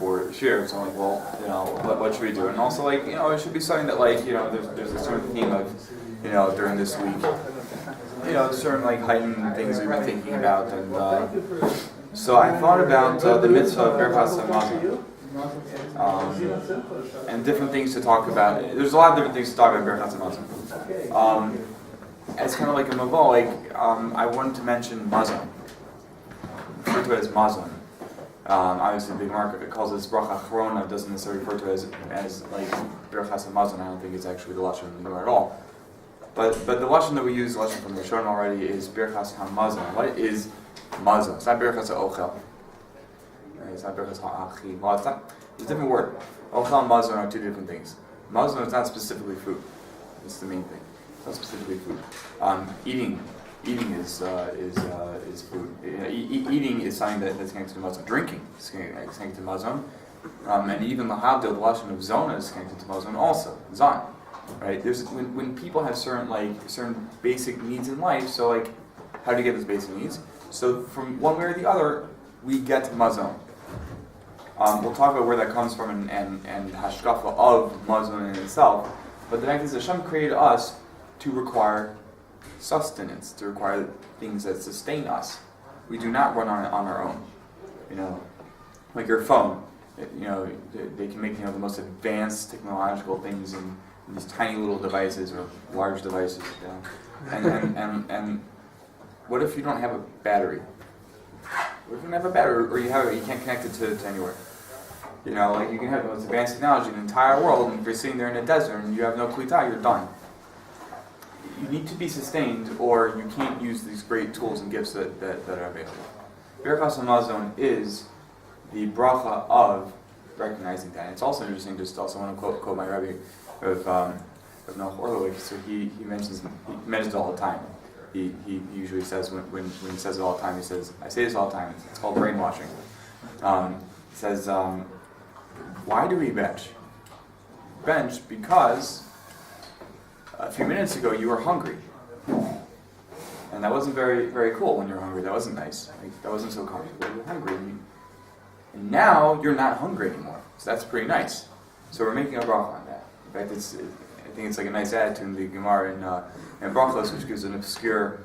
before shir. So I'm like, well, what should we do? And also, like, it should be something that, like, there's a certain theme of, during this week, certain like heightened things we've been thinking about. And so I thought about the mitzvah of Birchas Hamazon. And different things to talk about. There's a lot of different things to talk about Birchas Hamazon. As kind of like a mavol, I wanted to mention mazon. Refer to it as mazon. Obviously, the big market calls this bracha achrona. Doesn't necessarily refer to it as like Birchas Hamazon. I don't think it's actually the lashon in the Gemara at all. But the lashon that we use, the lashon from the Shon already, is Birchas Hamazon. What is mazon? It's not Birchas Ochel. It's not Birchas Ha'achim. Well, it's a different word. Ochel and mazon are two different things. Mazon is not specifically food. That's the main thing. It's not specifically food. Eating is food. Eating is something that's connected to mazon. Drinking is connected to mazon. And even the lashon of zona is connected to mazon also. Zon. Right? There's when people have certain basic needs in life. So like, how do you get those basic needs? So from one way or the other, we get mazon. We'll talk about where that comes from and hashkafa of mazon in itself. But the fact is, Hashem created us to require sustenance, to require things that sustain us. We do not run on our own. Like your phone. They can make the most advanced technological things in these tiny little devices or large devices. And what if you don't have a battery? What if you don't have a battery, or you can't connect it to anywhere? You can have the most advanced technology in the entire world, and if you're sitting there in a desert and you have no klita, you're done. You need to be sustained, or you can't use these great tools and gifts that are available. Birchas Hamazon is the bracha of recognizing that. And it's also interesting, I want to quote my Rabbi of Noach Orlovich. So he mentions it all the time. He usually says, when he says it all the time, he says, I say this all the time, it's called brainwashing. He says, why do we bench? Bench because a few minutes ago you were hungry. And that wasn't very, very cool when you were hungry. That wasn't nice. That wasn't so comfortable. You were hungry. And now you're not hungry anymore. So that's pretty nice. So we're making a bracha on that. In fact, I think it's like a nice attitude in the Gemara in Birchas, which gives an obscure.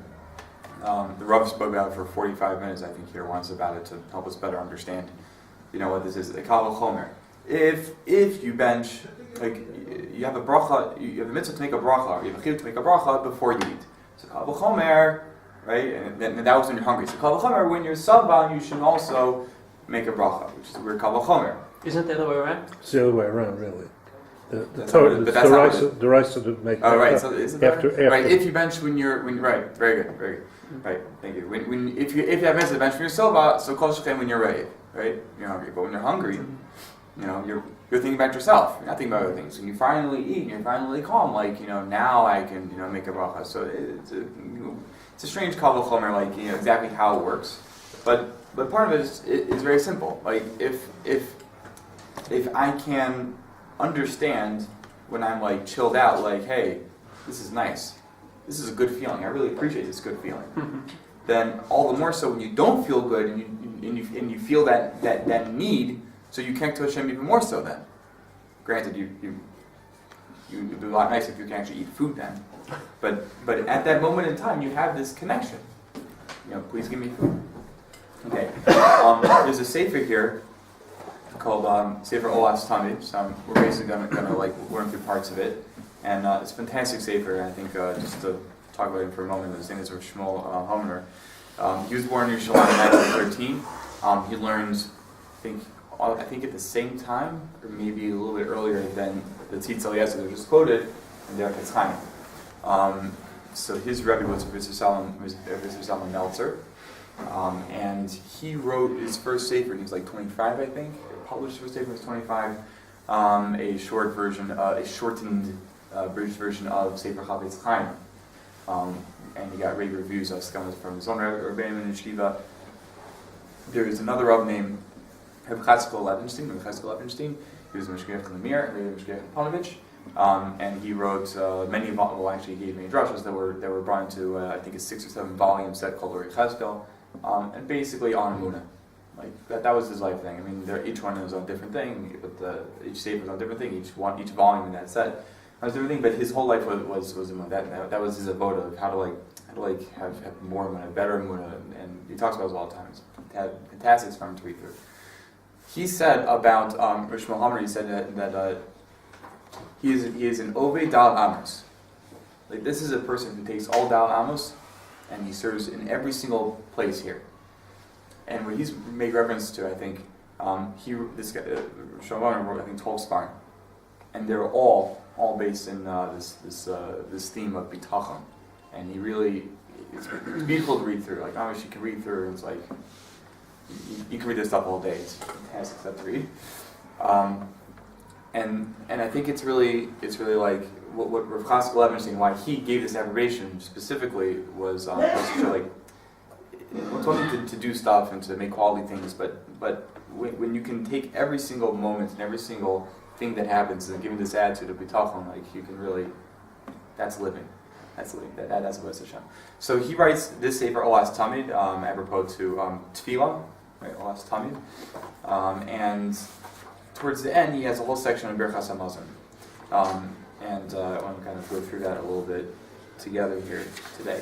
The Rabbi spoke about it for 45 minutes, I think, here once about it to help us better understand, what this is. The kal v'chomer. If you bench, like you have a bracha, you have a mitzvah to make a bracha, or you have a chiyuv to make a bracha before you eat. So kal v'chomer, right? And that was when you're hungry. So kal v'chomer, when you're sabban, you should also make a bracha, which is the word kal v'chomer. Isn't that the other way around? It's the other way around, really. The rice to make. Oh, right. So isn't after. Right. If you bench when right. Very good. Right. Thank you. If you have mitzvah bench when you're soba, so kol shechem when you're ready, right? You're hungry. But when you're hungry, you're thinking about yourself. You're not thinking about other things. When you finally eat, and you're finally calm. Now I can make a bracha. So it's a strange kal v'chomer, exactly how it works. But part of it is very simple. Like if I can understand when I'm chilled out, hey, this is nice. This is a good feeling. I really appreciate this good feeling. Then all the more so when you don't feel good and you feel that need, so you connect to Hashem even more so then. Granted, it'd be a lot nicer if you can actually eat food then. But at that moment in time, you have this connection. Please give me food. Okay. There's a sefer here called Sefer Olas Tamid. So we're basically gonna learn through parts of it, and it's a fantastic sefer. And I think just to talk about him for a moment, his name is Shmuel Homener. He was born in Yerushalayim in 1913. He learned, I think at the same time, or maybe a little bit earlier than the Tzitz Eliezer that was just quoted in the Birchas Chaim. So his Rabbi was Rabbi Salman Meltzer. And he wrote his first sefer, he was 25, I think. Published his first sefer, he was 25. A shortened British version of Sefer Chavetz Chaim. And he got rave reviews from his own Rabbi and Yeshiva. There is another Rav named Rabbi Chatzkel Levenstein. He was a Meshgiach Lemir, later Meshgiach Panovich. And he wrote many. He gave many drashas that were brought into I think a 6 or 7 volume set called Ori Cheskel. And basically on Emunah. Like that was his life thing. I mean, each one is on a different thing, but each sefer was on a different thing. Each volume in that set was a different thing. But his whole life was that was his avoda of how to have more emunah, better emunah, and he talks about it all the time. It's fantastic for him to read through. He said about Rishmal Hammer. He said that he is an Oved Dal Amos. Like this is a person who takes all Dal Amos and he serves in every single place here. And what he's made reference to, I think, this guy, Shlomo wrote, I think, 12 Sfarim, and they're all based in this theme of bitachon. And he really, it's beautiful to read through. Like obviously, you can read through. It's like you can read this stuff all day. It's fantastic stuff to read. And I think it's really like what Rav Chaskel Levin is saying. Why he gave this abbreviation specifically was to show like. It's one thing to do stuff and to make quality things, but when you can take every single moment and every single thing that happens and give it this attitude of bitachon, like you can really, that's living. That's what Hashem. So he writes this sefer Olas Tamid, apropos to Tefillah, right? Olas Tamid, and towards the end he has a whole section on Birchas Hamazon, and I want to kind of go through that a little bit together here today.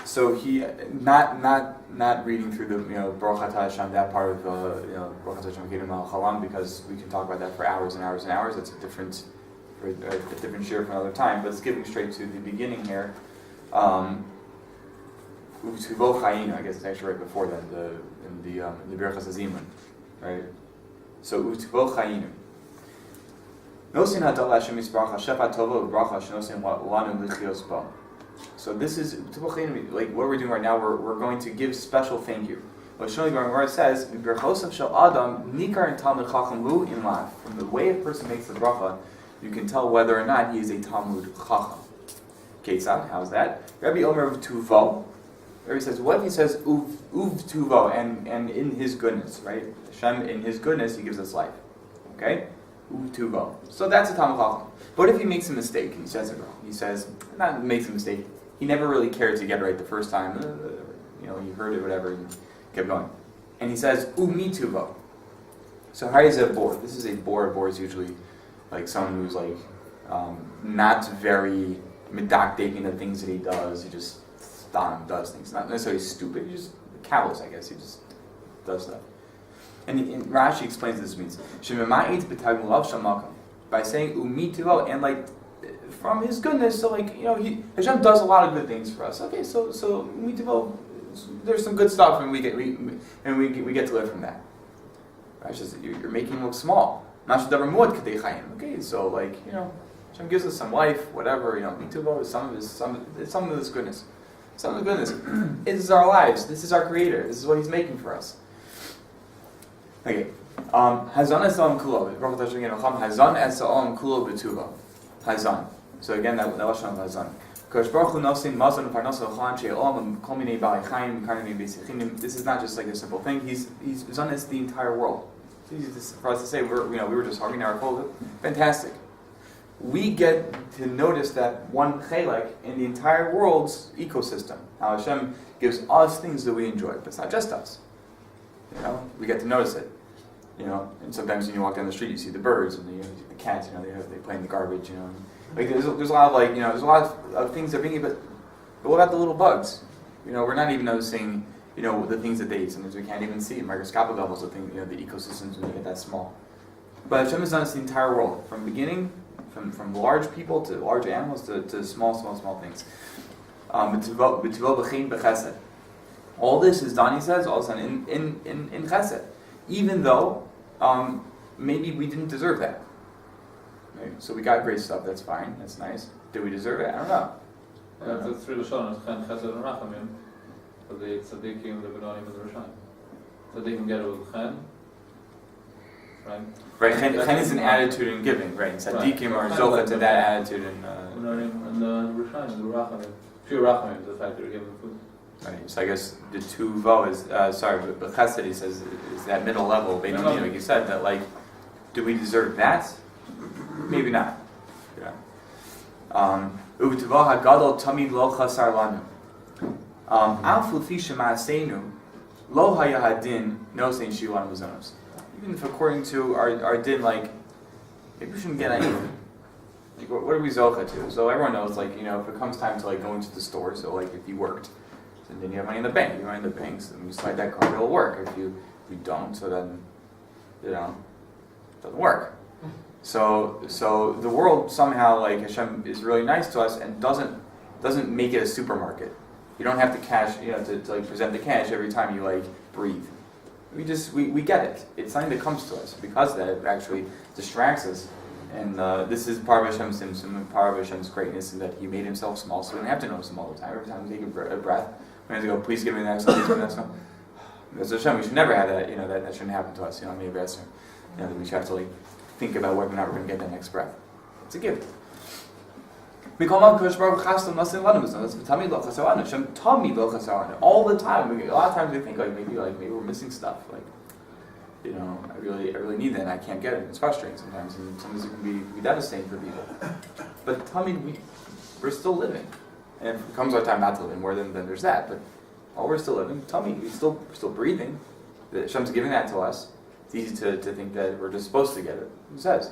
So he not reading through the Baruch Atah Hashem, that part of Baruch Atah Hashem Kedem Al Chalam, because we can talk about that for hours and hours and hours. That's a different share for another time. But skipping straight to the beginning here, U'tuvo Chayinu, I guess it's actually right before that in the Birchas Hazimun, right? So U'tuvo Chayinu. Nosin Hadal Hashem Yisbarach Shefa Tova U'Bracha Shenosin Lanu Lichios Bo. So this is like what we're doing right now. We're going to give special thank you. What Shlomo Gemara says, from the way a person makes the bracha, you can tell whether or not he is a Talmud Chacham. Ketzad, how's that? Rabbi Omer of Tuvo. Rabbi says, what he says, Uv Tuvo, and in his goodness, right? Hashem, in his goodness, he gives us life. Okay? Uv Tuvo. So that's a Talmud Chacham. But if he makes a mistake, he says it wrong. He says, not makes a mistake. He never really cared to get it right the first time. He heard it, whatever, and kept going. And he says, Umi Tuvo. So how is a bor? This is a bor. A bor is usually like someone who's like not very medactic in the things that he does. He just does things. Not necessarily stupid. He just callous, I guess. He just does stuff. And Rashi explains this means by saying Umi Tuvo, and like from his goodness, so like Hashem does a lot of good things for us. Okay, so Umi Tuvo, there's some good stuff, and we get to live from that. Rashi says you're making him look small. Okay, so like Hashem gives us some life, whatever. Umi Tuvo is some of this goodness. Some of the goodness. This is our lives. This is our Creator. This is what He's making for us. Okay. Hazan es olam kulo. Hazan es olam kulo b'tuva. Hazan. So again, that lashon of hazan. Kosh Baruch Hu nosin mazon parnaso l'chaim she'olam kol minei balei chaim karnei b'sichinim. This is not just like a simple thing. He's hazan es the entire world. It's easy for us to say we were just hugging our cold. Fantastic. We get to notice that one chelek in the entire world's ecosystem. How Hashem gives us things that we enjoy, but it's not just us. We get to notice it. And sometimes when you walk down the street, you see the birds and you see the cats. They play in the garbage. Like there's a lot of there's a lot of things that are being. But what about the little bugs? We're not even noticing. The things that they eat. Sometimes we can't even see microscopic levels of things. The ecosystems when you get that small. But Hashem has done this the entire world, from beginning, from large people to large animals to small things. All this is done, he says, all done in chesed. Even though maybe we didn't deserve that. Right? So we got great stuff, that's fine, that's nice. Did we deserve it? I don't know. That's three Lashonos, Chen, Chesed, and Rachamim, for the Tzaddikim, the Benonim, and the Rishayim. Tzaddikim get it with Chen, right? Right, Chen is an attitude in giving, right? Tzaddikim are zocha to that attitude in... Benonim, and the Rishayim, the Rachamim. Pure Rachamim is the fact that you're giving food. Right, so I guess the tuvo is but chesed, he says, is that middle level. Like you said, that like, do we deserve that? Maybe not. U'tuvo hagadol tamid lo chasar lanu. Al flufi shema'aseinu Lo haya hadin no saying shilan mazonos. Even if according to our din, like maybe we shouldn't get anything. Like what are we zocha to? So everyone knows, like if it comes time to like going to the store, so like if you worked, and then you have money in the bank, you have money in the bank, so you slide that card, it'll work. If you don't, so then it doesn't work. So the world somehow, like Hashem is really nice to us and doesn't make it a supermarket. You don't have to cash, to like present the cash every time you like breathe. We get it. It's something that comes to us. Because of that, it actually distracts us. And this is part of Hashem's tzimtzum and part of Hashem's greatness, in that He made Himself small, so we don't have to notice Him all the time. Every time we take a breath, we have to go, please give me the next one, please give me the next one. As Hashem, we should never have that. That shouldn't happen to us. Maybe that's that we should have to like think about whether or not we're going to get that next breath. It's a gift. All the time. A lot of times we think maybe we're missing stuff. I really need that and I can't get it. It's frustrating sometimes, and sometimes it can be devastating for people. But tell me, we're still living. And if it comes our time not to live more, then there's that. But while we're still living, tell me, we're still breathing. Hashem's giving that to us. It's easy to think that we're just supposed to get it. It says.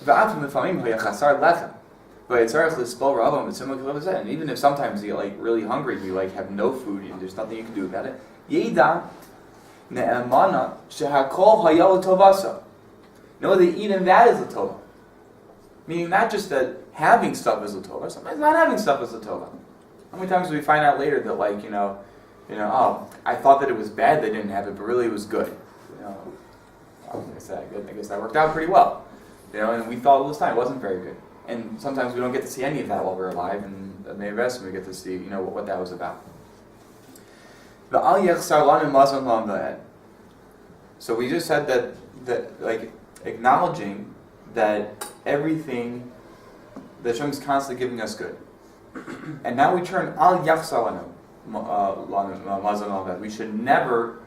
And even if sometimes you get really hungry, you have no food, and there's nothing you can do about it. Know that even that is a tova. Meaning not just that having stuff is a tova, sometimes not having stuff is a tova. How many times do we find out later that I thought that it was bad they didn't have it, but really it was good. I guess that worked out pretty well. And we thought all this time it wasn't very good. And sometimes we don't get to see any of that while we're alive, and maybe rest we get to see, what that was about. So we just said that acknowledging that everything that Hashem is constantly giving us good. And now we turn al yachsar lanu, we should never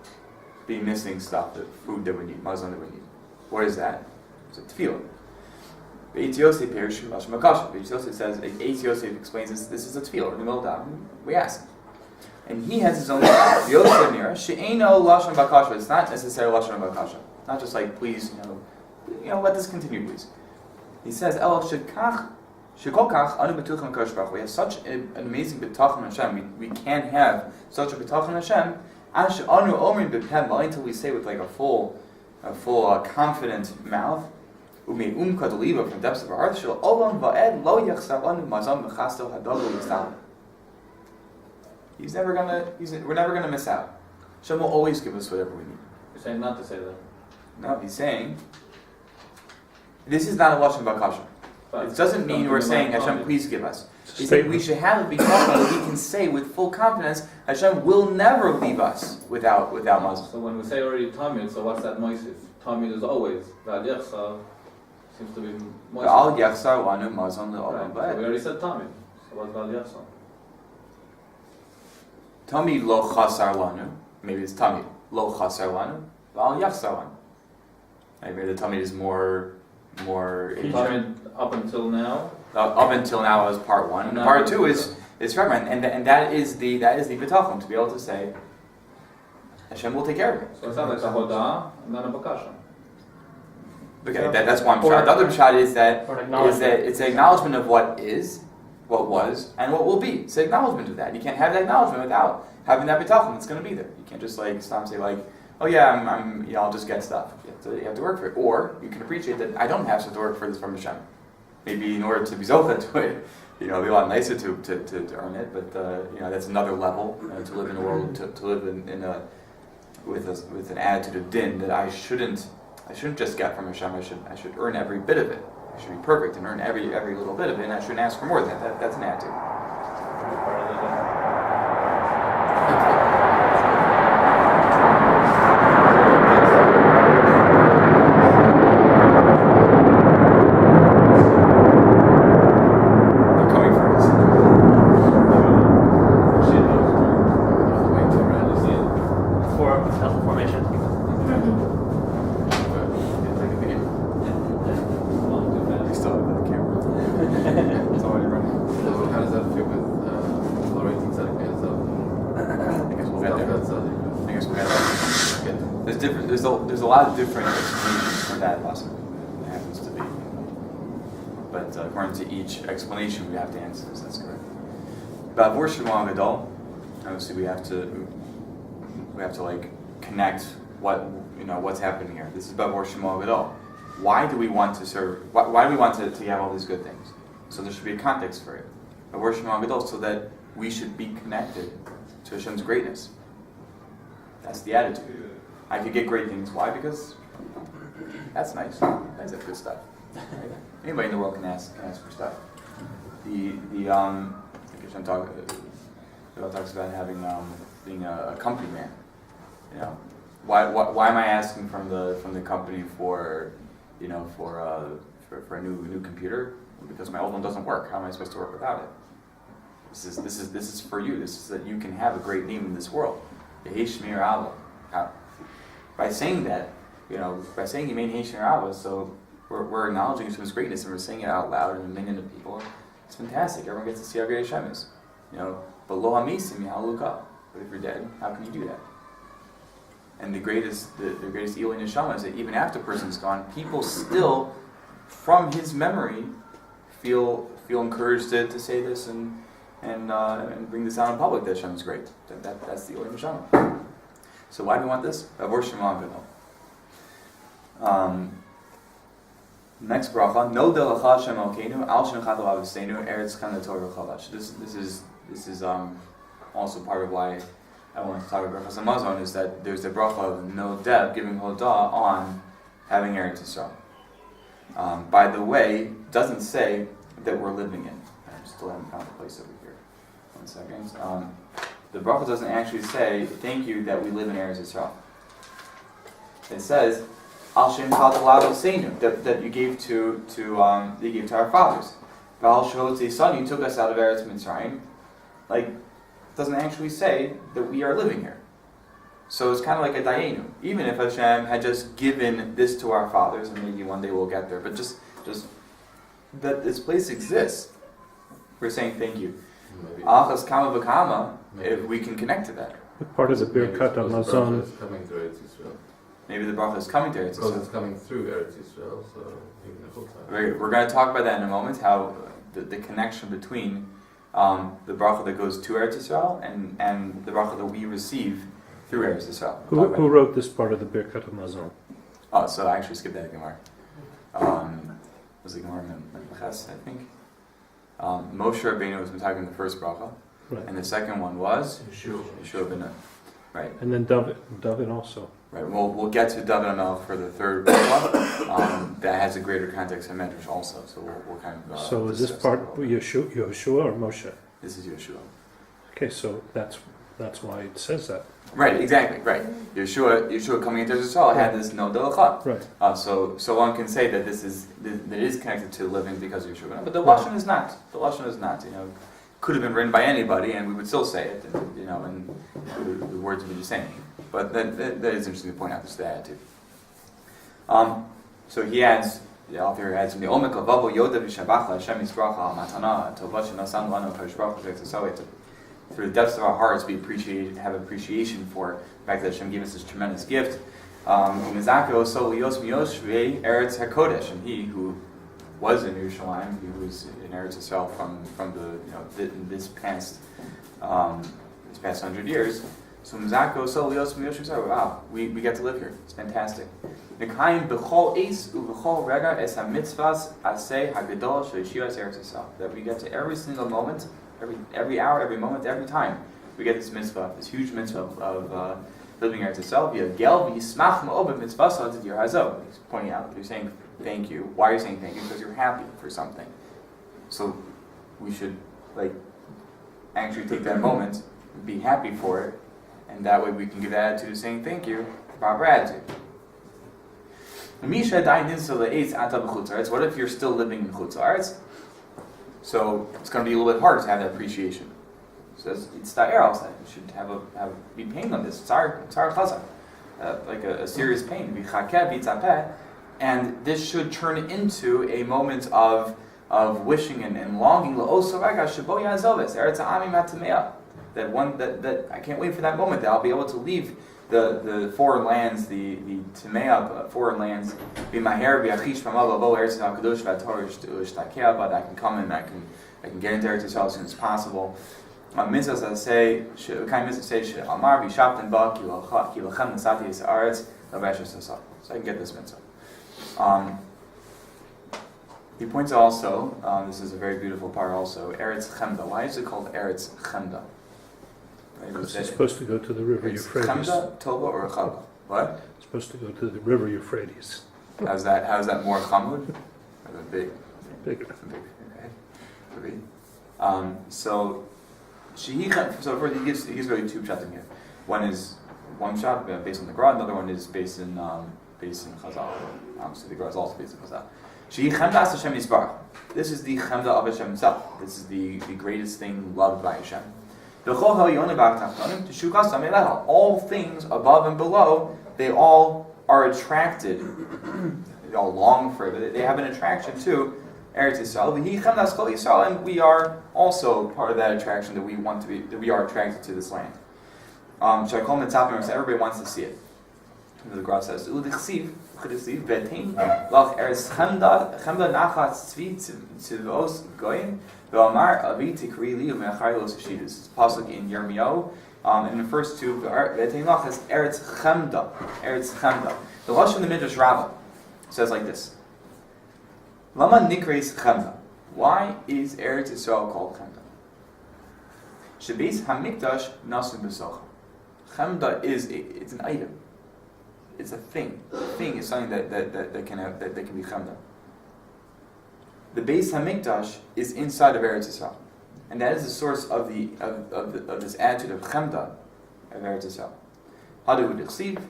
be missing stuff, the food that we need, mazon that we need. What is that? It's a tefillah. Be'etz Yosef perish Lashon Makasha. Be'etz Yosef says, Be'etz Yosef explains this is a tefillah in the middle of that. We ask. And he has his own Yosef nira, she'eino Lashon Bakasha. It's not necessarily Lashon Bakasha. Not just please, let this continue, please. He says, El shekach, shekokach anu betuchim HaKadosh Baruch Hu. We have such an amazing betachim Hashem. We can't have such a betachim Hashem. Ash anu omrim b'peh, until we say with a full confident mouth. From the depths of our hearts, we're never gonna miss out. Hashem will always give us whatever we need. You're saying not to say that. No, he's saying this is not a lashon bakasha. It doesn't mean we're saying Hashem, please give us. He's saying we should have a bitachon that we can say with full confidence, Hashem will never leave us without mazon. So when we say already tamid, so what's that moisif? Tamid is always. Seems to be moisif. Al yachsar lanu mazon le'olam ba'ed. So we already said tamid. So what's Val Yachsar? Tamid lo chasar lanu. Maybe it's tamid lo chasar lanu. Al yachsar lanu. Maybe the tamid is more. Tamid up until now. Up until now is part one. And part two is Rabbi, and that is the betachon, to be able to say Hashem will take care of it. So it sounds like a hodah and then a bakasha. Okay, that's one shot. The other shot is that it's an acknowledgement of what is, what was, and what will be. It's an acknowledgement of that. You can't have that acknowledgement without having that betachon. It's going to be there. You can't just stop and say oh yeah, I'll just get stuff. You have to work for it. Or you can appreciate that I don't have to work for this from Hashem. Maybe in order to be zocha to it, it'd be a lot nicer to earn it. But that's another level to live in a world to live with an attitude of din that I shouldn't just get from Hashem. I should earn every bit of it. I should be perfect and earn every little bit of it, and I shouldn't ask for more than that. That's an attitude. a lot of different explanations for that lesson. It happens to be. But according to each explanation, we have to answer this. That's correct. Bavur Shema Gadol. Obviously, we have to like connect what's happening here. This is Bavur Shema Gadol. Why do we want to serve? Why do we want to have all these good things? So there should be a context for it. Bavur Shema Gadol, so that we should be connected to Hashem's greatness. That's the attitude. I could get great things. Why? Because that's nice. That's good stuff. Right? Anybody in the world can ask for stuff. Hashem talks about being a company man. You know, why am I asking from the company for a new computer? Because my old one doesn't work. How am I supposed to work without it? This is for you. This is that you can have a great name in this world. By saying that, by saying Yemein Heshmer Abba, so we're acknowledging Hashem's greatness and we're saying it out loud and a million of people. It's fantastic. Everyone gets to see how great Hashem is. But lo hamisim yahaluka. But if you're dead, how can you do that? And the greatest Eloi Neshama is that even after a person's gone, people still, from his memory, feel encouraged to say this and bring this out in public that Hashem is great. That's the Eloi Neshama. So why do we want this? Next bracha, no delacha Hashem Elokeinu al shem chadav avosenu eretz kan Torah chavash. This is also part of why I want to talk about Birchas Hamazon, is that there's the bracha of no dev giving hodah on having Eretz Yisrael. By the way, doesn't say that we're living in. I still haven't found the place over here. 1 second. The bracha doesn't actually say thank you that we live in Eretz Yisrael. It says al shem chadav avosenu, that you gave to our fathers. V'al shehotzi son, you took us out of Eretz Mitzrayim. Like, doesn't actually say that we are living here. So it's kind of like a dayenu. Even if Hashem had just given this to our fathers, and maybe one day we'll get there, but just that this place exists, we're saying thank you. Achas kama v'kama, if we can connect to that. Part of the Birchas Hamazon. Maybe the bracha is coming to Eretz Yisrael. Because it's coming through Eretz Yisrael, so even the whole time. We're going to talk about that in a moment, how the connection between the bracha that goes to Eretz Yisrael and the bracha that we receive through Eretz Yisrael. Who wrote this part of the Birchas Hamazon? Oh, so I actually skipped that Gemara. Was the Gemara Birchas, I think? Moshe Rabbeinu was talking the first bracha, Right. and the second one was Yeshua ben Nun. Right. And then Dovid also. Right. We'll get to Dovid HaMelech for the third bracha. That has a greater context in Medrash also. So we'll kind of. So is this part Yeshua or Moshe? This is Yeshua. Okay, so that's why it says that. Right. Exactly. Right. Yeshua coming into Israel had this no delacha. Right. So one can say that that it is connected to living because of Yeshua, but the lashon is not. The lashon is not. Could have been written by anybody, and we would still say it. And the words would be the same. But that is interesting to point out. This the attitude. So he adds. The author adds, "From the omek lavavu yoda v'shabach Hashem yisracha al matana tova shenasan lanu Kadosh Baruch Hu v'yitzaso." Through the depths of our hearts, we have appreciation for the fact that Hashem gave us this tremendous gift. Mizako so lios miyos shvei Eretz Hakodesh, and he who was in Yerushalayim, he was in Eretz Yisrael from the this past 100 years. So Mizako so lios miyos shvei. Wow, we get to live here. It's fantastic. That we get to every single moment, every hour, every moment, every time, we get this mitzvah, this huge mitzvah of living Eretz Yisrael. He's pointing out, you're saying thank you. Why are you saying thank you? Because you're happy for something. So we should actually take that moment, be happy for it, and that way we can give that attitude of saying thank you, proper attitude. What if you're still living in Chutz La'aretz? So it's going to be a little bit harder to have that appreciation. So it's ta'er also. You should be paying on this. Tsar chazak, like a serious pain. And this should turn into a moment of wishing and longing. That I can't wait for that moment that I'll be able to leave the foreign lands, the Timea foreign lands, be Maher, be Achish, Mamalo, Bo, Eretz HaKadosh, Vatorish, Ishtakea, but I can come and I can get into Eretz Yisrael as soon as possible. Mitzvahs I say, kind of mitzvahs say, Amar, be Shapten Ba, Ki Lachem Nasati Yis Aretz, Laveshes Asaf. So I can get this mitzvah. He points out also, this is a very beautiful part also, Eretz Chemda. Why is it called Eretz Chemda? Because it's supposed to go to the river Euphrates. Chemda, Tova, or Chava? What? It's supposed to go to the river Euphrates. How's that more chamud? Or the big? Bigger. Okay. So first he gives really two pshatim here. One is one pshat based on the Gra, another one is based in Chazal. Obviously the Gra is also based in Chazal. This is the chemda of Hashem himself. This is the greatest thing loved by Hashem. All things above and below, they all are attracted. They all long for it. They have an attraction to Eretz Yisrael. And we are also part of that attraction that we are attracted to this land. Everybody wants to see it. The Gra says, this is pasuk in Yirmiyahu. In the first two, V'tein is Eretz Chemda. Eretz Chemda. The Rosh in the Midrash Rabbi says like this: Lama nikreis Chemda. Why is Eretz Yisrael called Chemda? Shebeis Hamikdash nasu b'socha. Chemda it's an item. It's a thing. A thing is something that can be Chemda. The Beis Hamikdash is inside of Eretz Yisrael, and that is the source of this attitude of Chemda of Eretz Yisrael. Hadu D'chsiv.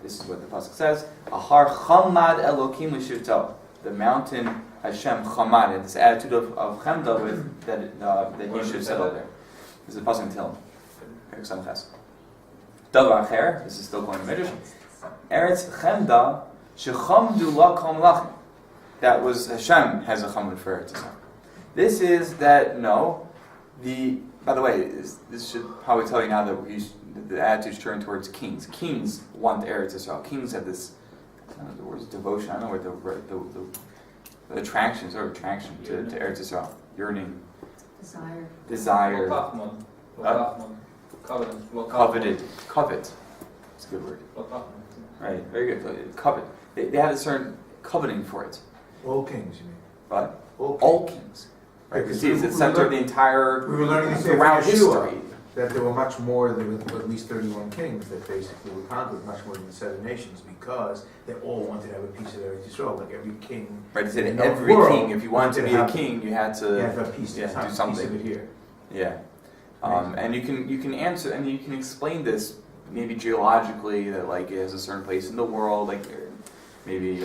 This is what the pasuk says: Ahar Chamad Elokim L'Shivto. The mountain Hashem Chamad, and this attitude of Chemda with that he should settle there. This is the pasuk in Tehillim. Davar Acher. This is still going to Midrash. Eretz Chemda Shechamdu Lakom Lachim. That was Hashem has a chamud for Eretz Yisrael. This is that by the way, this should probably tell you now that the attitudes turn towards kings. Kings want Eretz Yisrael. Kings have this, I don't know the word is devotion. I don't know what the attraction to Eretz Yisrael. Yearning. Desire. Coveted. Covet. It's a good word. Right, very good. Covet. They have a certain coveting for it. All kings, you mean? What? All kings. Right, because it's the center of the entire we were learning this throughout history. That there were much more than at least 31 kings that basically were conquered, much more than the 7 nations, because they all wanted to have a piece of Eretz Yisrael, like every king. Right, they said every king, if you wanted to be a king, you had to have a piece, do something. Piece of it here. Yeah. And you can answer, and you can explain this maybe geologically, that like it has a certain place in the world, like maybe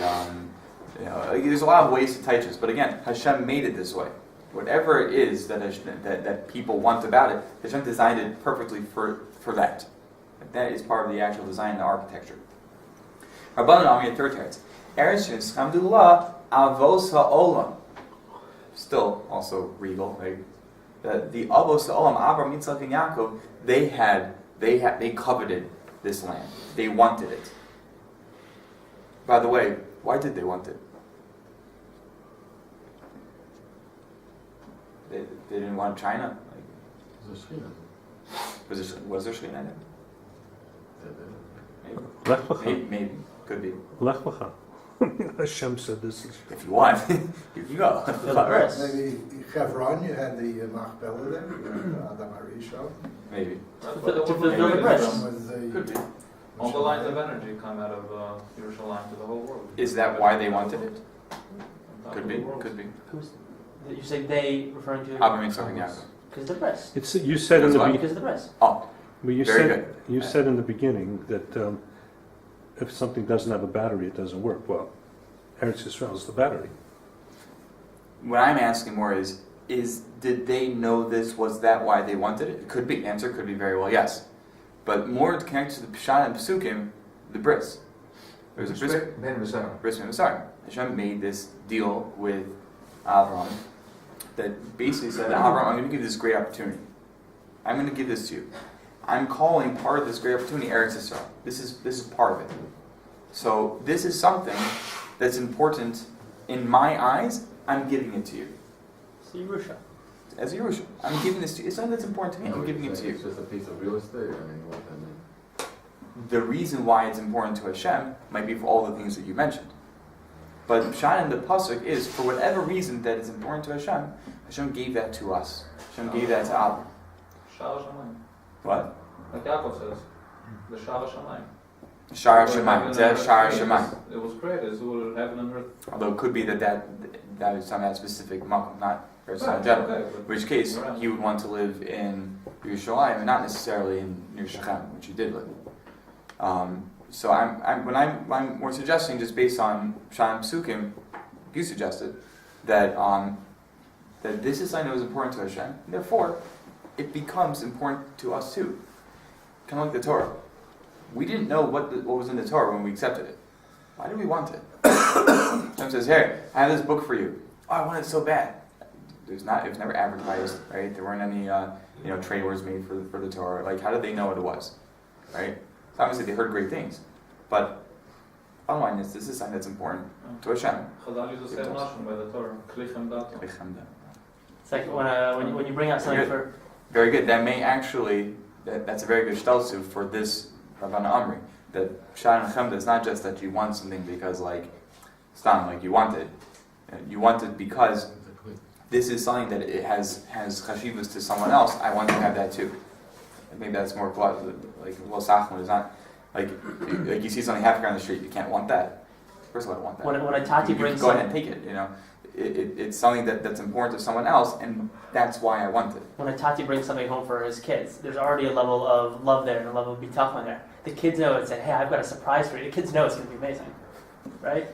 there's a lot of ways to teach this, but again, Hashem made it this way. Whatever it is that people want about it, Hashem designed it perfectly for that. That is part of the actual design and the architecture. Rabbanan Amir third teretz. Eretz Yisrael Avos Ha'olam. Still also regal. Right? The Avos Ha'olam, Abraham, Yitzchak, and Yaakov, they coveted this land. They wanted it. By the way, why did they want it? They didn't want China. Was there Shechina there? Maybe. Could be. Lech Lecha. Hashem said this is... If you want, you can go. Maybe Chevron, you had the Machpelah there, Adam Arishon. Maybe. To fulfill the rest. Could be. All the lines of energy come out of Yerushalayim to the whole world. Is that why they wanted it? Could be. Could be. You say they referring to Abraham, Yitzchak, and Yaakov. Because of the rest. It's you said in the What? Because of the rest. Oh, well, you very said good. you said in the beginning that if something doesn't have a battery, it doesn't work. Well, Eretz Yisrael is the battery. What I'm asking more is did they know this? Was that why they wanted it? It could be. Answer could be very well yes. But more connected to the Pshat and Pesukim, the bris. There's a bris. Bris Mitzrayim. Hashem made this deal with Avraham that basically said, Avraham, I'm going to give you this great opportunity. I'm going to give this to you. I'm calling part of this great opportunity Eretz Yisrael. This is part of it. So this is something that's important in my eyes. I'm giving it to you. So Yerusha. As a Yerusha, I'm giving this to you. It's something that's important to me. I'm giving it to It's you. just a piece of real estate. I mean, what I mean. The reason why it's important to Hashem might be for all the things that you mentioned. But Pshat in the Pasuk is, for whatever reason that is important to Hashem, Hashem gave that to us. Hashem gave that to Abba. Shara Shamayim. What? Like Yaakov says, the Shara Shamayim. Shara Shemayim. Zeh Shara Shemayim. It was created, it's all heaven and earth. Although it could be that is some that specific makom, not Eretz Yisrael in Right, general. okay, In which case, Right. he would want to live in Yerushalayim and not necessarily in Ner Shechem, which he did live. So we're suggesting, just based on Shan Psukim, you suggested that that this is something that was important to Hashem. And therefore, it becomes important to us too. Kind of like the Torah. We didn't know what was in the Torah when we accepted it. Why did we want it? Hashem says, "Hey, I have this book for you. Oh, I want it so bad." It was never advertised, right? There weren't any trade words made for the Torah. Like, how did they know what it was, right? So obviously they heard great things, but bottom line is this is something that's important to Hashem. Chazal used to say Nashon by the Torah. Klichem dato. It's like when you bring out something for. Very good. That may actually that's a very good shtalsu for this Rabban Amri. That Pshat and Chemda is not just that you want something because like you want it. You want it because this is something that it has chashivas to someone else. I want to have that too. I think that's more like Sachman is not like you see something happening on the street, you can't want that. First of all, I don't want that. When a tati you brings go ahead and take it. It's something that's important to someone else, and that's why I want it. When a tati brings something home for his kids, there's already a level of love there and a level of bitachon there. The kids know it's hey, I've got a surprise for you. The kids know it's going to be amazing, right?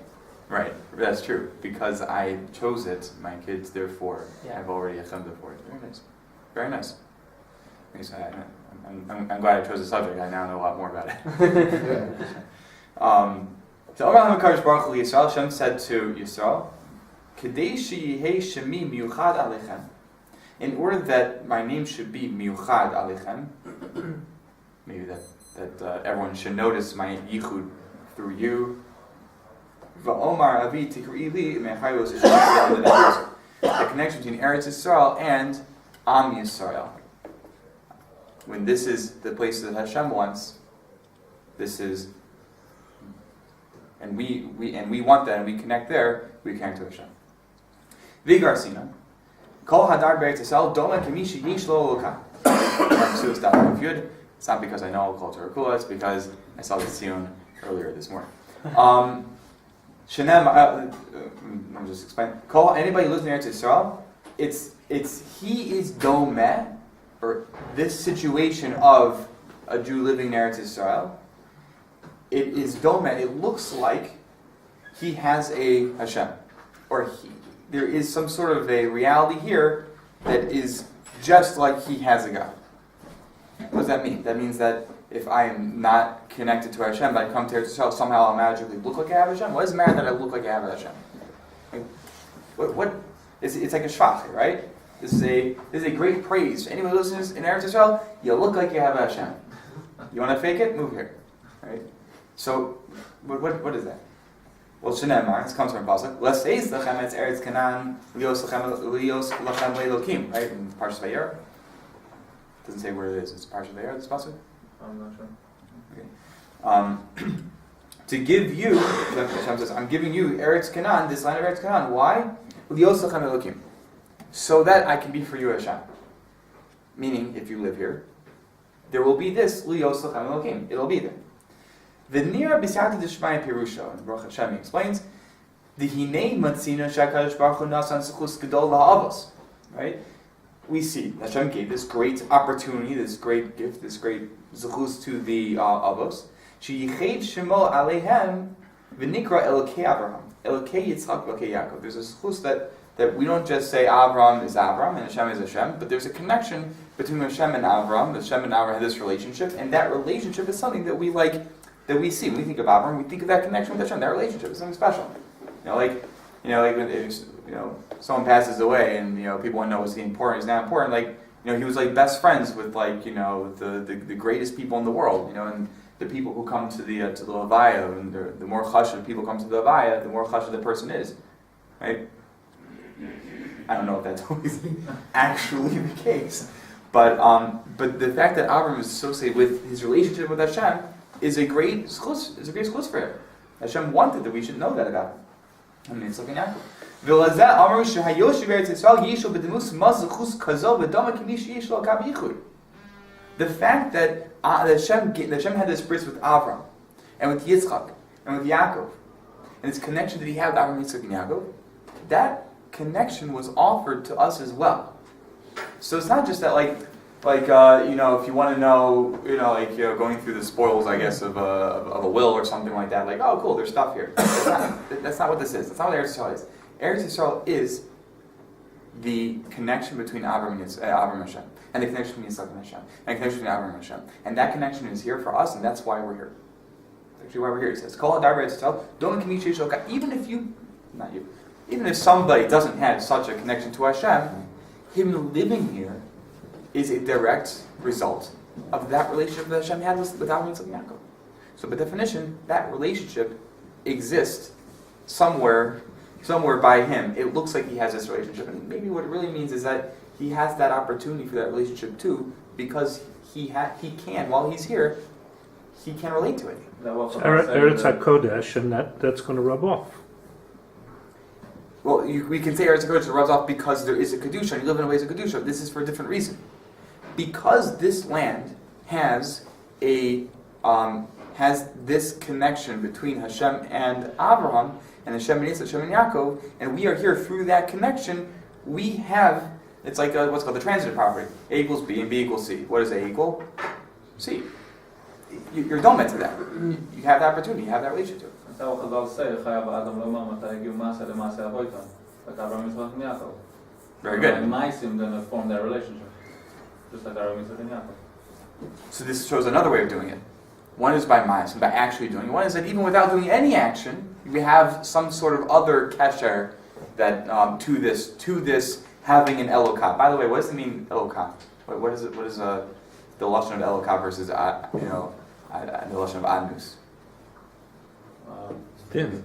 Right, that's true. Because I chose it, my kids therefore have already a chemda for it. Very nice, very nice. I'm glad I chose the subject. I now know a lot more about it. So Abraham HaKadosh Baruch Hu Yisrael, Hashem said to Yisrael, "Kedei sheyehei shemi miyuchad alechem." In order that my name should be miyuchad alechem, maybe that everyone should notice my yichud through you. Va'omar avi tikri li mechayos Yisrael. The connection between Eretz Yisrael and Am Yisrael. When this is the place that Hashem wants, this is, and we want that, and we connect there, we connect to Hashem. Vigarsina, kol hadar be'eretz Yisrael doma kemishi yesh lo loka. It's not because I know Kol Torah Kula, it's because I saw the Sion earlier this morning. Shenem, I'll just explain. Kol, anybody who lives in Eretz Yisrael, it's he is domeh, or this situation of a Jew living in Eretz Yisrael, it is domeh. It looks like he has a Hashem, or there is some sort of a reality here that is just like he has a God. What does that mean? That means that if I am not connected to Hashem, but I come to Eretz Yisrael, somehow I'll magically look like I have Hashem? What does it matter that I look like I have Hashem? Like, it's like a shvach, right? This is a great praise. Anyone who listens in Eretz Yisrael, you look like you have Hashem. You want to fake it? Move here, right? So, what is that? Well, Shenemar, this comes from a pasuk. L'seis lachem etz Eretz Canaan lios lachem le'elokim, right? In Parshas Vayera. Doesn't say where it is. It's Parshas Vayera. This pasuk. I'm not sure. Okay. To give you, Hashem says, I'm giving you Eretz Canaan, this land of Eretz Canaan. Why? Lios lachem le'elokim. So that I can be for you Hashem. Meaning, if you live here, there will be this lios lachem le'elokim. It'll be there. The Nira B'Siyata D'Shmaya Pirusha, and Baruch Hashem explains, the Hinei Matzina Shakadosh Baruch Hu Nasan Zechus Gedol LaHavos. Right? We see Hashem gave this great opportunity, this great gift, this great zechus to the Avos. Sheyichid Shemo Aleihem V'Nikra Elokei Abraham, Elokei Yitzchak, Elokei Yaakov. There's a zechus that we don't just say Abraham is Abraham and Hashem is Hashem, but there's a connection between Hashem and Abraham. Hashem and Abraham have this relationship, and that relationship is something that we like. That we see when we think of Abraham, we think of that connection with Hashem. That relationship is something special. Like when someone passes away, and people want to know what's important, is not important. Like You know, he was like best friends with like, you know, the greatest people in the world, you know, and the people who come to the Levaya, and the more chashuv people come to the Levaya, the more chashuv the person is, right? I don't know if that's always actually the case, but the fact that Avram is associated with his relationship with Hashem is a great schus for him. Hashem wanted that we should know that about him. I mean, it's like an apple. The fact that Hashem had this bris with Avram, and with Yitzchak, and with Yaakov, and this connection that he had with Avram, Yitzchak, and Yaakov, that connection was offered to us as well. So it's not just that you know, if you want to know, you know, like, you know, going through the spoils, I guess, of a will or something like that, like, oh, cool, there's stuff here. That's not what this is. That's not what Eretz Yisrael is. Eretz Yisrael is the connection between Avram and Hashem, and the connection between Yitzchak and Hashem, and the connection between Avram and Hashem. And that connection is here for us, and that's why we're here. That's actually why we're here. He says, Kol Hadar Eretz Yisrael, Don't K'mi Sheish Elokah. Even if somebody doesn't have such a connection to Hashem, him living here is a direct result of that relationship that Hashem had with Avram, Yitzchak, and Yaakov. So by definition, that relationship exists somewhere by him. It looks like he has this relationship, and maybe what it really means is that he has that opportunity for that relationship too, because he can, while he's here, he can relate to it. Eretz HaKodesh, and that's going to rub off. Well, we can say Eretz HaKodesh rubs off because there is a Kedusha, and you live in a way as a Kedusha. This is for a different reason. Because this land has this connection between Hashem and Abraham, and Hashem and Yitzchak, Hashem and Yaakov, and we are here through that connection, we have, it's like what's called the transitive property. A equals B and B equals C. What does A equal? C. You're domed to that. You have the opportunity, you have that relationship to it. That's how Chazal say, Chayav Adam Lomar Mata Yagiu Masa Lemasa Avoitam. Like Abraham, Yitzchak, and Yaakov. Very good. And Maisim then form their relationship. Just like Abraham, Yitzchak, and Yaakov. So this shows another way of doing it. One is by ma'asim, by actually doing it. One is that even without doing any action, we have some sort of other kesher that to this having an elokah. By the way, what does it mean elokah? What is it? What is the lashon of elokah versus the lashon of adnus? Din.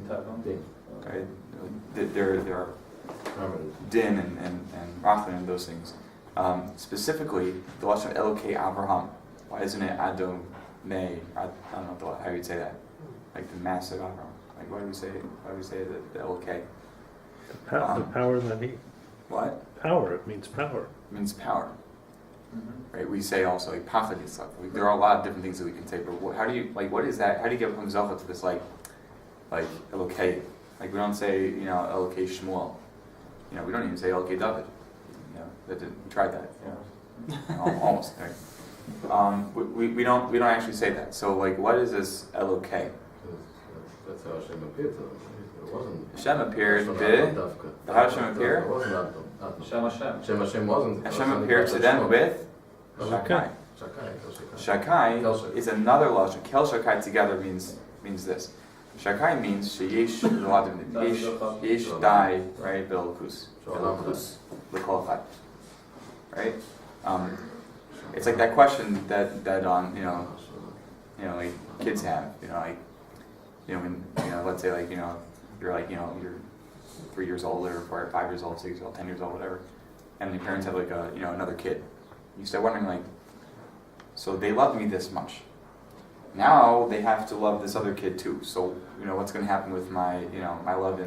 Right? There are din and rachlin and those things. Specifically, the lashon of Elokei Avraham. Why isn't it Adom? Nay, I don't know how you'd say that. Like the massive Avraham. Like why do we say the Elokei? The power that he. What? Power. It means power. It means power. Mm-hmm. Right? We say also like pachad yitzchak. There are a lot of different things that we can say, but how do you what is that? How do you get from Zohar to this like Elokei? Like we don't say Elokei Shmuel. We don't even say Elokei Dovid. We tried that. Almost. Right? We don't actually say that. So like, what is this Elokei? That's how Hashem appeared to them. It wasn't. Hashem appeared. How Hashem appeared? It wasn't Hashem. Hashem wasn't. Hashem appeared to them with Shakai. Shakai is another lashon. Kel Shakai together means this. Shakai means sheyesh yesh dai, right? Belokus l'kol. Right? It's like that question that like kids have. When let's say you're 3 years old or 5 years old, 6 years old, 10 years old, whatever, and your parents have another kid. You start wondering so they love me this much. Now they have to love this other kid too. So what's going to happen with my my love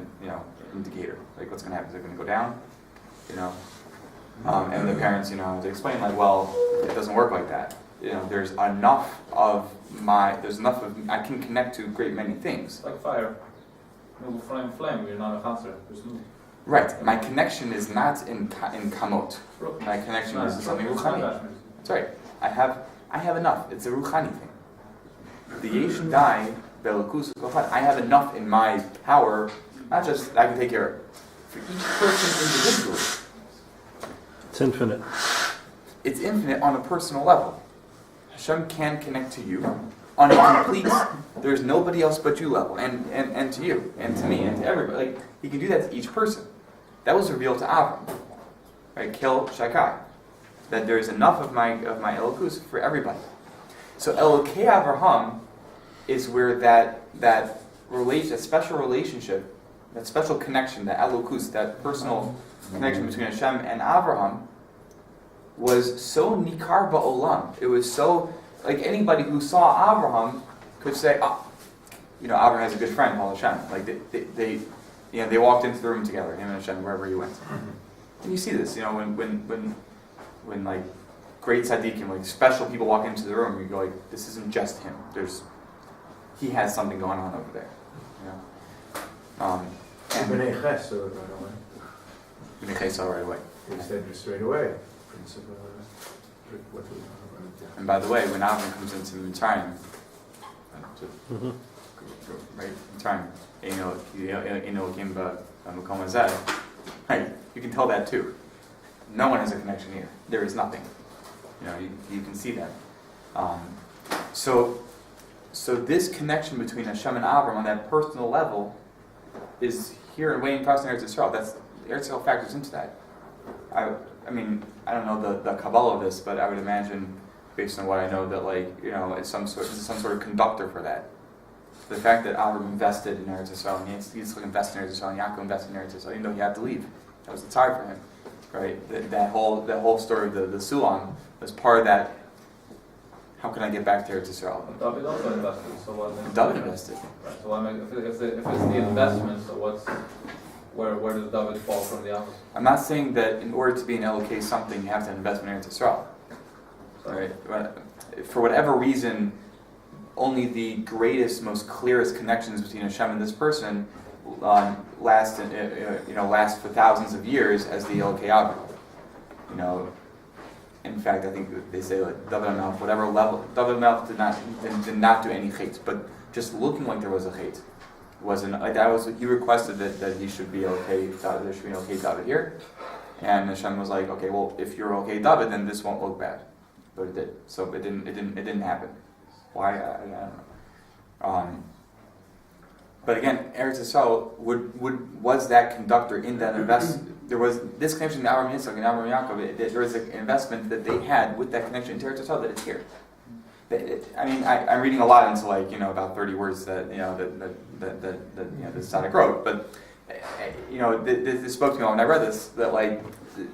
indicator? Like what's going to happen? Is it going to go down? And the parents to explain it doesn't work like that. There's enough of I can connect to a great many things. It's like fire. Flame. You're not a chaser. Right. My connection is not in kamot. My connection is in something ruchani. That's right. I have enough. It's a ruchani thing. The yesh dai belokus. I have enough in my power. Not just I can take care of it. For each person individually. It's infinite. It's infinite on a personal level. Hashem can connect to you on a complete, there's nobody else but you level, and to you, and to me, and to everybody. He can do that to each person. That was revealed to Avram. Right? Kel Shakai. that there is enough of my Elokus for everybody. So Elokei Avraham is where that special relationship, that special connection, that Elokus, that personal connection between Hashem and Avraham was so nikar ba'olam. It was so, like anybody who saw Avraham could say, Avraham has a good friend called Hashem. Like they walked into the room together, him and Hashem, wherever he went. And you see this, when like great tzaddikim, like special people walk into the room, you go like, this isn't just him. He has something going on over there. B'nai Ches saw it right away. B'nai Ches saw right away. He said it straight away. Principle. What do we know about And by the way, when Avram comes into Mitzrayim, right, Mitzrayim, right, you can tell that too. No one has a connection here. There is nothing. You can see that. So this connection between Hashem and Avram on that personal level is here and waiting across the Eretz Yisrael. Eretz Yisrael factors into that. I mean, I don't know the Kabbalah of this, but I would imagine, based on what I know, that it's some sort of conductor for that. The fact that Avram invested in Eretz Yisrael, and Yitzchak invested in Eretz Yisrael, and Yaakov invested in Eretz Yisrael, even though he had to leave. That was the time for him, right? That whole story of the Sulam was part of that. How can I get back to Eretz Yisrael? Dovid also invested, so what? Dovid invested. Right. So if it's the investment, so where does Dovid fall from the opposite? I'm not saying that in order to be an Elokei something, you have to invest in Eretz Yisrael. Right? For whatever reason, only the greatest, most clearest connections between Hashem and this person last for thousands of years as the Elokei Avram. In fact, I think they say like Dovid Melch, whatever level, Dovid Melch did not do any chait, but just looking like there was a chait he requested that he should be okay. There should be an okay Dovid here, and Hashem was like, okay, well, if you're okay Dovid, then this won't look bad, but it did. So it didn't happen. Why? I don't know. But again, Eretz Yisrael was that conductor in that investment. There was this connection to Avraham Yitzchak and Avraham Yaakov. There was an investment that they had with that connection to Eretz Yisrael that it's here. I'm reading a lot into about 30 words that the Tzaddik wrote, but this spoke to me when I read this. That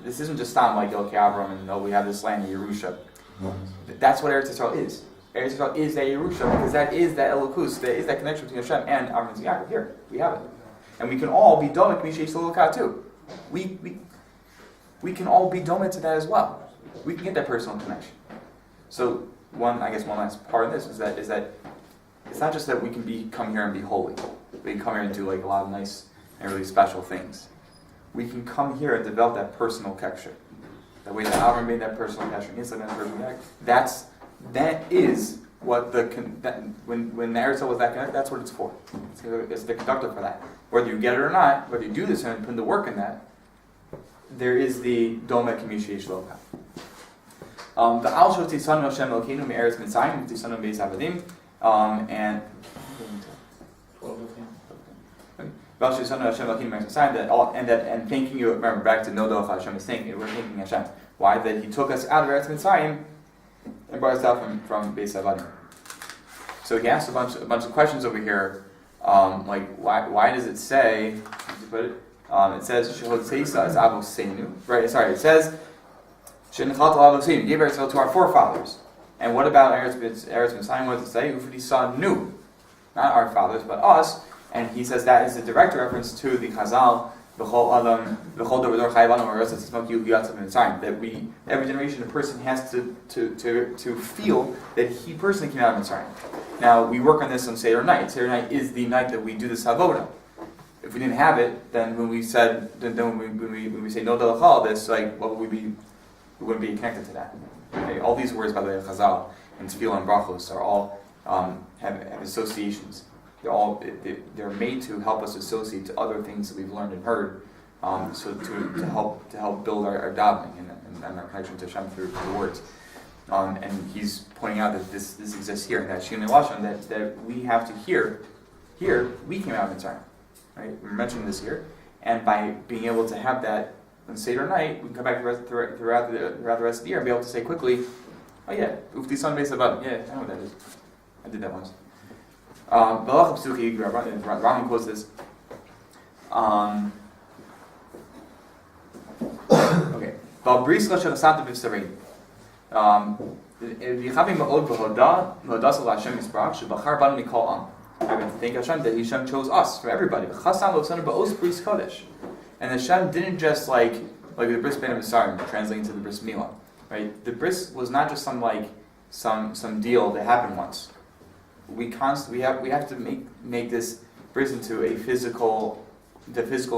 this isn't just Stam okay, Avram, and we have this land in Yerusha. That's what Eretz Yisrael is. Eretz Yisrael is that Yerusha because that is that Elokus, that is that connection between Hashem and Avraham and Yaakov. Here we have it, and we can all be domek misheish l'Eloka too. We can all be domek to that as well. We can get that personal connection. So one last part of this is that it's not just that we can come here and be holy. We can come here and do a lot of nice and really special things. We can come here and develop that personal connection. The way that Avram made that personal connection, that is what when the Eretz was that connected, that's what it's for. It's the conductor for that. Whether you get it or not, whether you do this and put the work in that, there is the Domek Misheish Loka. The Al Shot Tisanu Hashem Elokeinu Me'eretz Mitzrayim Tisanu Beis Avadim and 12:15. And thanking you. Remember back to Nodoch Hashem is thanking. We're thanking Hashem. Why? That He took us out of Eretz Mitzrayim and brought us out from Beis Avadim. So he asked a bunch of questions over here. Why does it say? It says Shehotzeisa as Avoseinu. Right. Sorry. It says Shenichat Avoseinu. Gave Eretz to our forefathers. And what about Eretz Mitzrayim? What does it say? Ufudi saw new, not our fathers, but us. And he says that is a direct reference to the Chazal. That every generation, a person has to feel that he personally came out of Mitzrayim. Now we work on this on Seder night. Seder night is the night that we do this Havodah. If we didn't have it, then when we say no dalachal, this what would we be? We wouldn't be connected to that. Okay? All these words, by the way, Chazal and Tefillah and Brachos are all have associations. They're made to help us associate to other things that we've learned and heard, so to help build our davening and our connection to Hashem through the words. And he's pointing out that this exists here, that Shinei Lashon, that we have to hear. Here we came out of Mitzrayim, right? We're mentioning this here, and by being able to have that on Seder night, we can come back throughout the rest of the year and be able to say quickly, oh yeah, Ufti Son Beis Avad. Yeah, I know what that is. I did that once. Balach Psuchi, Rambam quotes this. Okay. Bris Lashon Asanta B'Sarein. V'Yichavim Ma'od B'Hoda L'Hodas Al Hashem Yisparach Shebachar Banu Mikol Am. I have to thank Hashem that Hashem chose us from everybody. V'Chasam L'Osanu Ba'os Bris Kodesh. And Hashem didn't just like the Bris Ben Abisarim, translating to the Bris Milah, right? The Bris was not just some deal that happened once. We have to make this Bris into the physical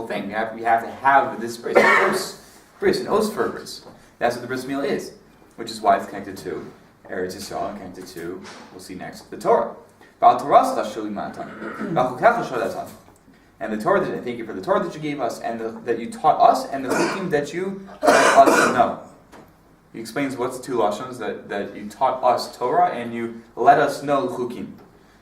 thing. We have to have this Bris, an os for a Bris. That's what the Bris Milah is, which is why it's connected to Eretz Yisrael and connected to, we'll see next, the Torah. And the Torah, thank you for the Torah that you gave us, and that you taught us, and the chukim that you taught us to know. He explains what's the two lashons, that you taught us Torah, and you let us know chukim.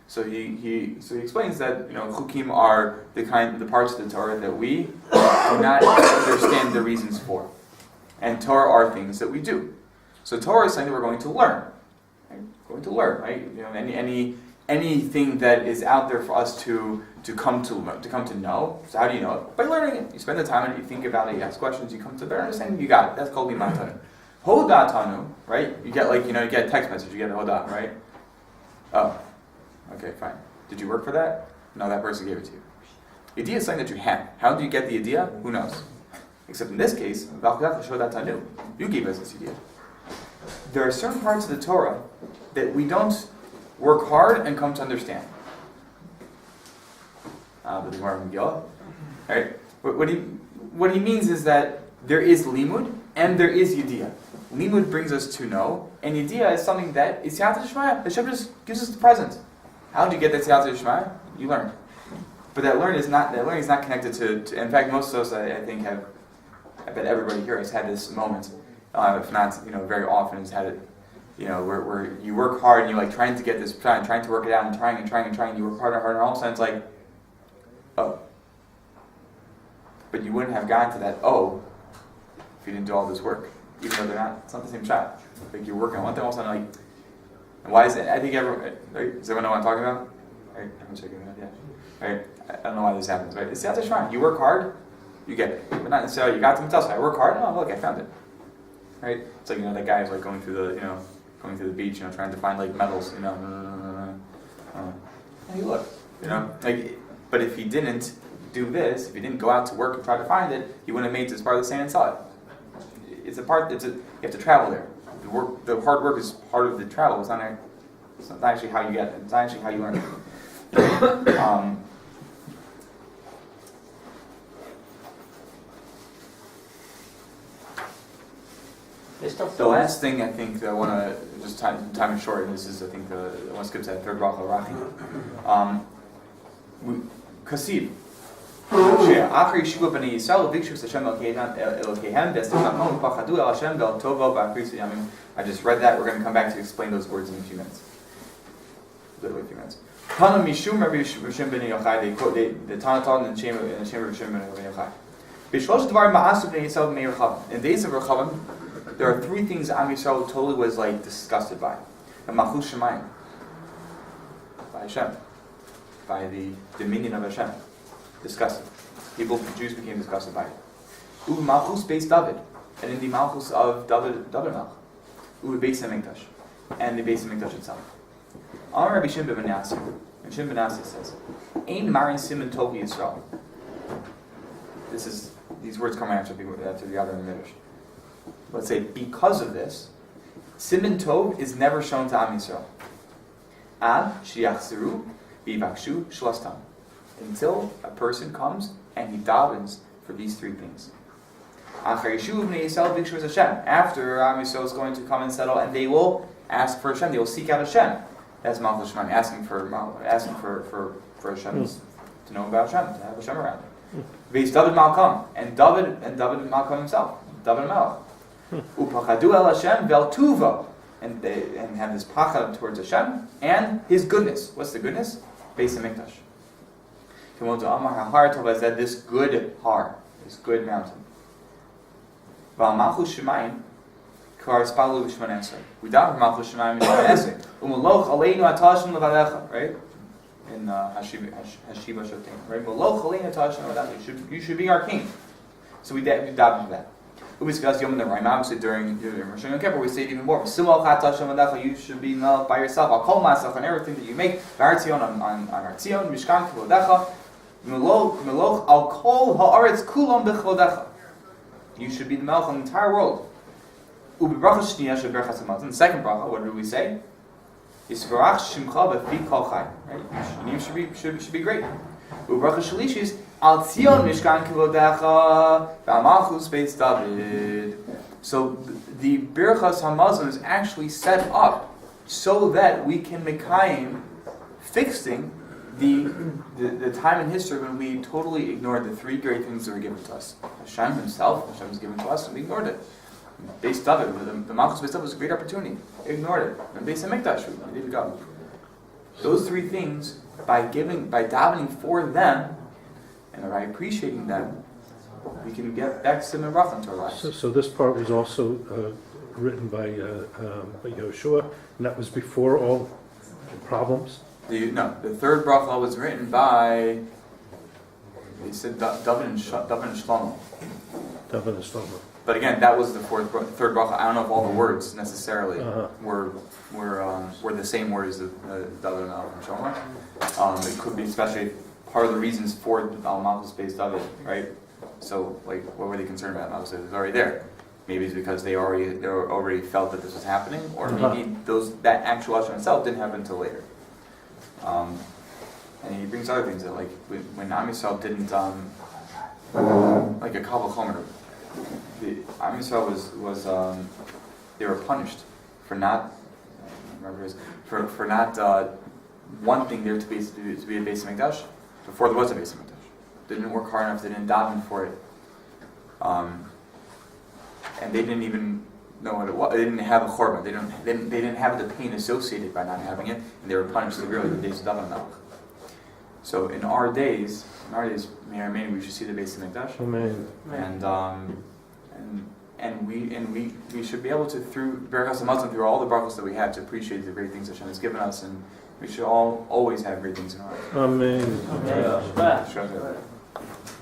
So he explains that chukim are the parts of the Torah that we do not understand the reasons for, and Torah are things that we do. So Torah is something that we're going to learn. Right? Going to learn, right? Anything that is out there for us to come to know. So how do you know it? By learning it. You spend the time on it, you think about it, you ask questions, you come to a better understanding, you got it. That's called limatanu. Hodatanu, right? You get you get a text message, you get a hodat, right? Oh, okay, fine. Did you work for that? No, that person gave it to you. The idea is something that you have. How do you get the idea? Who knows? Except in this case, you gave us this idea. There are certain parts of the Torah that we don't work hard and come to understand. Right? What he means is that there is limud and there is yediyah. Limud brings us to know, and yediyah is something that is siyata d'shmaya. Hashem just gives us the present. How do you get that siyata d'shmaya? You learn. But that learning is not connected to. In fact, most of us, I think, I bet everybody here has had this moment. If not, very often has had it. Where you work hard and you're trying to get this, trying to work it out and trying, and you work harder and harder, and all of a sudden it's like, oh. But you wouldn't have gotten to that if you didn't do all this work, even though it's not the same shot. Like you're working on one thing, all of a sudden and why is it? I think does everyone know what I'm talking about? Right, I'm checking that, yeah. Right, I don't know why this happens, right? It's that's fine. You work hard, you get it, but not necessarily you got to tell. I work hard. Oh, look, I found it. Right? It's like that guy who's going through the beach, trying to find metals, and you look, but if he didn't do this, if he didn't go out to work and try to find it, he wouldn't have made this part of the sand and saw it. You have to travel there. The hard work is part of the travel. It's not actually how you get it. It's not actually how you learn it. The last thing I think that I want to just time is short, and this is I want to skip to that third bracha Rachi. Kasib. After Yeshiva b'nei Yisrael, Vikshus Hashem Elokehem, V'estimachon Pachadu El Hashem Vel Tovo Ba'Achris Yamim. I just read that. We're going to come back to explain those words in a few minutes. Literally a few minutes. Tana Mishum Rabbi Rishim b'nei Yochai. They quote the Tana taught in the chamber of Rishim b'nei Yochai. B'shlosh Dvar Ma'asu b'nei Yisrael b'nei Rechavim. In the days of Rechavim, there are three things Am Yisrael totally was disgusted by. The Malchus Shemayim, by Hashem, by the dominion of Hashem. Disgusted. Jews became disgusted by it. Uv Malchus Beis Dovid, and in the Malchus of Dovid Melch. Uv Beis HaMikdash, and the Beis HaMikdash itself. Amar Rabbi Shimon ben Yassi, and Shimon ben Yassi says, Ein Marin Siman Tov Yisrael. These words come after the other in the Midrash. Let's say, because of this, Siman Tov is never shown to Am Yisrael. Ad Shiachziru Vivakshu Shlastam. Until a person comes and he davens for these three things. After Am Yisrael is going to come and settle, and they will ask for Hashem. They will seek out Hashem. That's Malchus Shemaim, asking for Hashem, to know about Hashem, to have Hashem around. Veis David Malcolm, and David Malcolm himself, David Melch. Upachadu el Hashem vel tuva, and have this pachad towards Hashem and His goodness. What's the goodness? Beis HaMikdash. This good mountain. Malchus Shemayim, Kvar Spalu Shman Esrei. We daven Malchus Shemayim Shman Esrei. Umaloch Aleinu Atashim Levadecha, right? In Hashiva Shotim, right? Maloch Aleinu Atashim Levadecha. You should be our king. So we daven for that. We discussed Yom Narayim, obviously during Rosh Hashanah, we say it even more. You should be by yourself. I'll call myself on everything that you make. B'Artzion on Artzion, Mishkan Kvodecha. Meloch I'll call Haaretz Kulam B'Chvodecha. You should be the Melech on the entire world. U'B'Brachas Shniya She'Berchas HaMatzon. The second bracha, what do we say? Yisvarach Shimcha B'Fi Kol Chai. Right? Your name should be great. U'Brachas Shalishis. Al Tzion Mishkan Kvodecha V'Amalchus Beis Dovid. So the Birchas HaMazon is actually set up so that we can mekayim fixing the time in history when we totally ignored the three great things that were given to us. Hashem himself, Hashem was given to us, and we ignored it. Beis Dovid, the Malchus Beis Dovid was a great opportunity. We ignored it. And Beis HaMikdash, we didn't go. Those three things, by davening for them, and by appreciating them, we can get back Simon Bracha into our lives. So this part was also written by Yoshua, and that was before all the problems? The third bracha was written by, they said Dovid and Shlomo. Dovid and Shlomo. But again, that was the third bracha. I don't know if all the words necessarily were the same words that Dovid and Shlomo. It could be especially part of the reasons for Al Malchus Beis Dovid, right? So, like, what were they concerned about? Obviously, it was already there. Maybe it's because they already felt that this was happening, or maybe that actual action itself didn't happen until later. And he brings other things that, like, when Am Yisrael didn't, like a Kal V'chomer, the Am Yisrael was they were punished for not, for not wanting there to be a Beis Hamikdash before there was a Beis Hamikdash. They didn't work hard enough. They didn't daven for it, and they didn't even know what it was. They didn't have a korban. They didn't have the pain associated by not having it, and they were punished severely in the days of Daven Melech. So in our days, may we should see the Beis Hamikdash. Amen. And we should be able to, through Birchas HaMatzon, through all the brachos that we have, to appreciate the great things Hashem has given us, and we should always have great things in our life. Amen. Amen. Shabbat.